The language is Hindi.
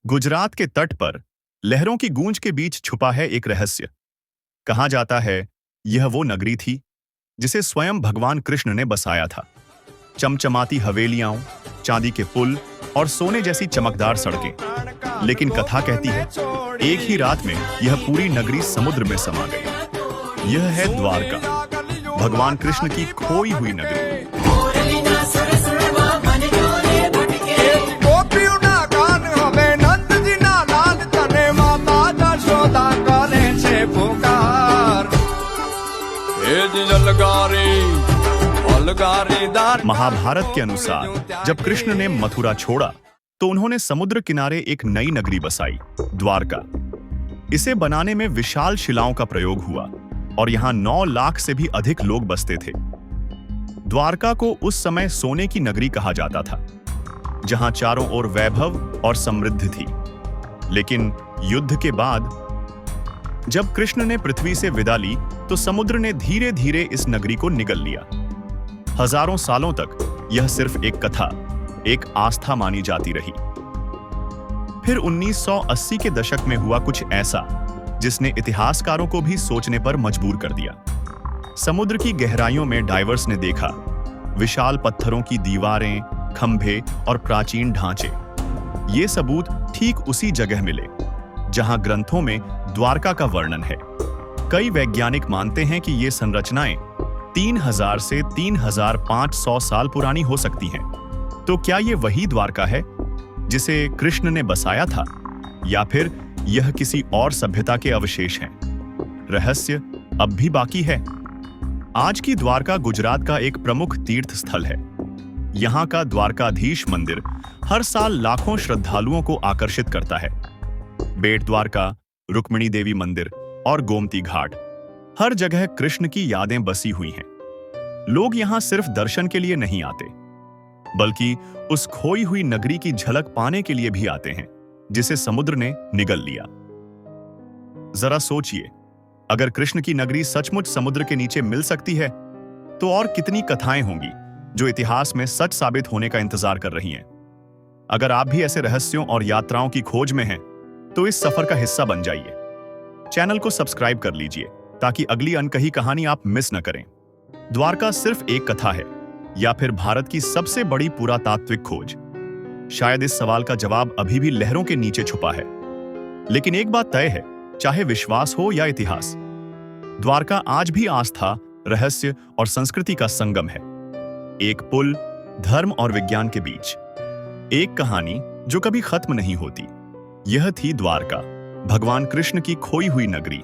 गुजरात के तट पर लहरों की गूंज के बीच छुपा है एक रहस्य। कहा जाता है यह वो नगरी थी जिसे स्वयं भगवान कृष्ण ने बसाया था। चमचमाती हवेलियां, चांदी के पुल और सोने जैसी चमकदार सड़कें। लेकिन कथा कहती है एक ही रात में यह पूरी नगरी समुद्र में समा गई। यह है द्वारका, भगवान कृष्ण की खोई हुई नगरी। महाभारत के अनुसार जब कृष्ण ने मथुरा छोड़ा तो उन्होंने समुद्र किनारे एक नई नगरी बसाई, द्वारका। इसे बनाने में विशाल शिलाओं का प्रयोग हुआ और यहाँ 9 लाख से भी अधिक लोग बसते थे। द्वारका को उस समय सोने की नगरी कहा जाता था, जहां चारों ओर वैभव और समृद्धि थी। लेकिन युद्ध के बाद जब कृष्ण ने पृथ्वी से विदा ली तो समुद्र ने धीरे धीरे इस नगरी को निगल लिया। हजारों सालों तक यह सिर्फ एक कथा, एक आस्था मानी जाती रही। फिर 1980 के दशक में हुआ कुछ ऐसा जिसने इतिहासकारों को भी सोचने पर मजबूर कर दिया। समुद्र की गहराइयों में डाइवर्स ने देखा विशाल पत्थरों की दीवारें, खंभे और प्राचीन ढांचे। ये सबूत ठीक उसी जगह मिले जहां ग्रंथों में द्वारका का वर्णन है। कई वैज्ञानिक मानते हैं कि ये संरचनाएं 3000 से 3500 साल पुरानी हो सकती हैं। तो क्या ये वही द्वारका है जिसे कृष्ण ने बसाया था, या फिर यह किसी और सभ्यता के अवशेष हैं? रहस्य अब भी बाकी है। आज की द्वारका गुजरात का एक प्रमुख तीर्थ स्थल है। यहाँ का द्वारकाधीश मंदिर हर साल लाखों श्रद्धालुओं को आकर्षित करता है। बेट द्वारका, रुक्मिणी देवी मंदिर और गोमती घाट, हर जगह कृष्ण की यादें बसी हुई हैं। लोग यहां सिर्फ दर्शन के लिए नहीं आते, बल्कि उस खोई हुई नगरी की झलक पाने के लिए भी आते हैं जिसे समुद्र ने निगल लिया। जरा सोचिए, अगर कृष्ण की नगरी सचमुच समुद्र के नीचे मिल सकती है तो और कितनी कथाएं होंगी जो इतिहास में सच साबित होने का इंतजार कर रही हैं। अगर आप भी ऐसे रहस्यों और यात्राओं की खोज में हैं तो इस सफर का हिस्सा बन जाइए। चैनल को सब्सक्राइब कर लीजिए ताकि अगली अनकही कहानी आप मिस न करें। द्वारका सिर्फ एक कथा है या फिर भारत की सबसे बड़ी पुरातात्विक खोज? शायद इस सवाल का जवाब अभी भी लहरों के नीचे छुपा है। लेकिन एक बात तय है, चाहे विश्वास हो या इतिहास, द्वारका आज भी आस्था, रहस्य और संस्कृति का संगम है। एक पुल धर्म और विज्ञान के बीच, एक कहानी जो कभी खत्म नहीं होती। यह थी द्वारका, भगवान कृष्ण की खोई हुई नगरी।